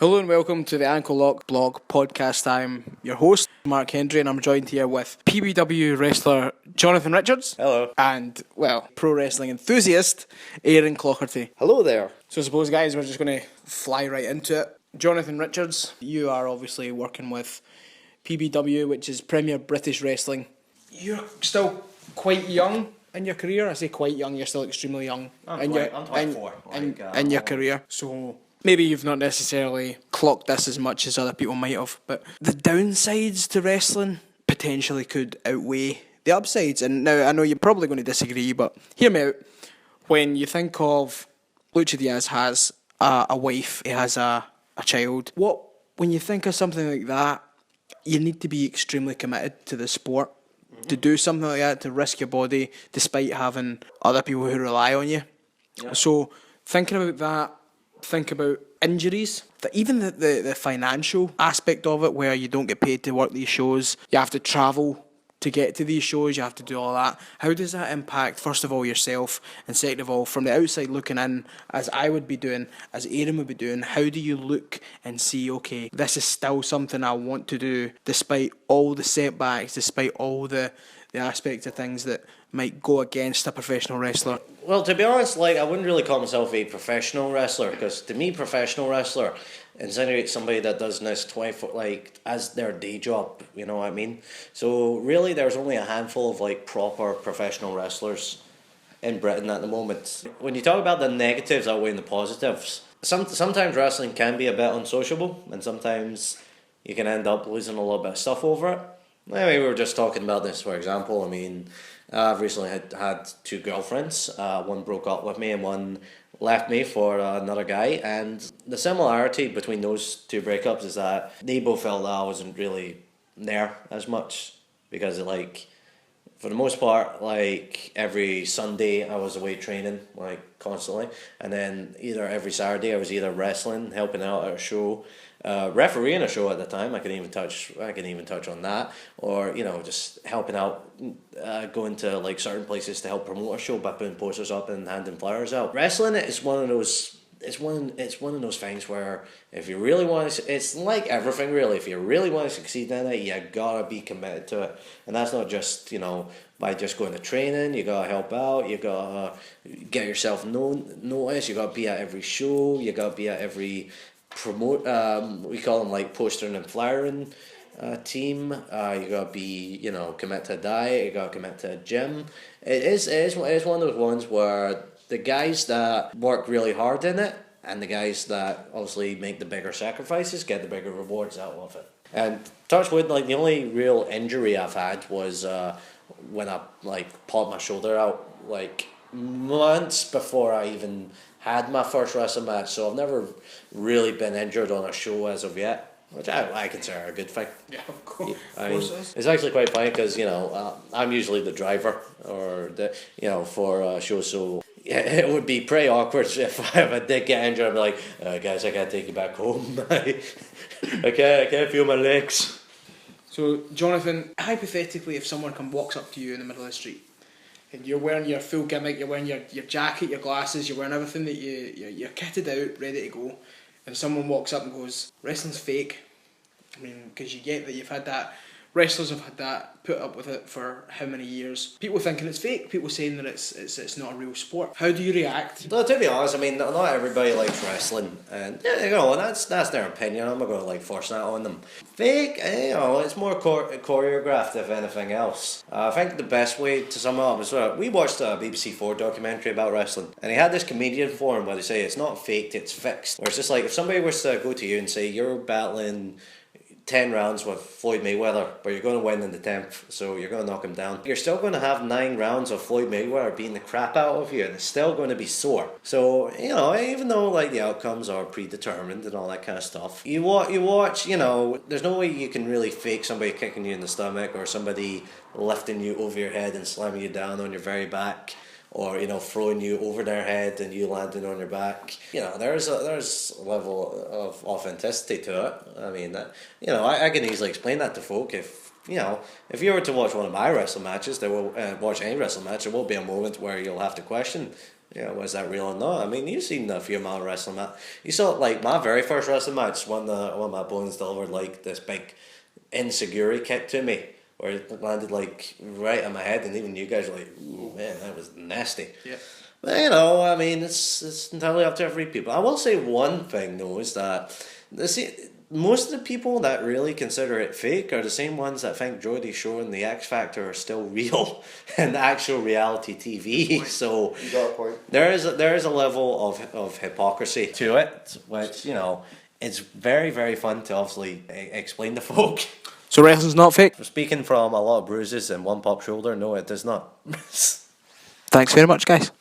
Hello and welcome to the Ankle Lock Blog podcast. I'm your host, Mark Hendry, and I'm joined here with PBW wrestler Jonathan Richards. Hello. And, pro wrestling enthusiast Aaron Clockerty. Hello there. So I suppose, guys, we're just going to fly right into it. Jonathan Richards, you are obviously working with PBW, which is Premier British Wrestling. You're still quite young in your career. I say quite young, you're still extremely young. I'm 24. In your career. So maybe you've not necessarily clocked this as much as other people might have, but the downsides to wrestling potentially could outweigh the upsides. And now I know you're probably going to disagree, but hear me out. When you think of Lucha Diaz has a wife, he has a child. When you think of something like that, you need to be extremely committed to the sport. Mm-hmm. To do something like that, to risk your body despite having other people who rely on you. Yeah. So thinking about that, think about injuries, even the financial aspect of it, where you don't get paid to work these shows, you have to travel to get to these shows, you have to do all that. How does that impact, first of all, yourself, and second of all, from the outside looking in, as I would be doing, as Aaron would be doing, how do you look and see, okay, this is still something I want to do, despite all the setbacks, despite all the aspects of things that might go against a professional wrestler? Well, to be honest, I wouldn't really call myself a professional wrestler, because to me, professional wrestler insinuates somebody that does this 24 as their day job. You know what I mean? So really, there's only a handful of proper professional wrestlers in Britain at the moment. When you talk about the negatives outweighing the positives, sometimes wrestling can be a bit unsociable, and sometimes you can end up losing a little bit of stuff over it. I mean, we were just talking about this, for example. I mean, I've recently had two girlfriends. One broke up with me and one left me for another guy. And the similarity between those two breakups is that they both felt that I wasn't really there as much. Because, for the most part, every Sunday I was away training, constantly. And then either every Saturday I was either wrestling, helping out at a show, refereeing a show at the time. I can even touch on that, or just helping out, going to certain places to help promote a show by putting posters up and handing flyers out. Wrestling is one of those. It's one of those things where if you really want to, it's like everything really. If you really want to succeed in it, you gotta be committed to it, and that's not just by just going to training. You gotta help out. You gotta get yourself noticed. You gotta be at every show. You gotta be at every promote. We call them postering and flyering team. You gotta be commit to a diet. You gotta commit to a gym. It is one of those ones where the guys that work really hard in it and the guys that obviously make the bigger sacrifices get the bigger rewards out of it. And touch wood, the only real injury I've had was when I popped my shoulder out months before I even had my first wrestling match. So I've never really been injured on a show as of yet, which I consider a good thing. Yeah, of course. It's actually quite funny because I'm usually the driver or for shows, so yeah, it would be pretty awkward if I did get injured. I'd be like, guys, I gotta take you back home. I can't feel my legs. So, Jonathan, hypothetically, if someone walks up to you in the middle of the street and you're wearing your full gimmick, you're wearing your jacket, your glasses, you're wearing everything that you're kitted out, ready to go, and someone walks up and goes, wrestling's fake. I mean, because you get that you've had that, wrestlers have had that, put up with it for how many years. People thinking it's fake, people saying that it's not a real sport. How do you react? No, to be honest, I mean, not everybody likes wrestling, and that's their opinion. I'm not going to force that on them. Fake, it's more choreographed if anything else. I think the best way to sum it up is we watched a BBC 4 documentary about wrestling, and he had this comedian forum where they say it's not faked, it's fixed. Where it's just if somebody was to go to you and say you're battling 10 rounds with Floyd Mayweather, but you're going to win in the 10th, so you're going to knock him down. You're still going to have 9 rounds of Floyd Mayweather beating the crap out of you, and it's still going to be sore. So, even though the outcomes are predetermined and all that kind of stuff, you watch, there's no way you can really fake somebody kicking you in the stomach or somebody lifting you over your head and slamming you down on your very back. Or throwing you over their head and you landing on your back. There's a level of authenticity to it. I mean, I can easily explain that to folk. If you were to watch one of my wrestling matches, watch any wrestling match, there will be a moment where you'll have to question, Yeah, was that real or not? I mean, you've seen a few of my wrestling match. You saw like my very first wrestling match when one of my opponents delivered like this big insecurity kick to me, where it landed like right on my head, and even you guys were like, "Ooh, man, that was nasty." Yeah. But you know, I mean, it's entirely up to every people. I will say one thing though is that most of the people that really consider it fake are the same ones that think Geordie Shore and the X Factor are still real and actual reality TV. So You got a point. there is a level of hypocrisy to it, which you know it's very very fun to obviously explain to folk. So wrestling's not fake. Speaking from a lot of bruises and one pop shoulder, no, it does not. Thanks very much, guys.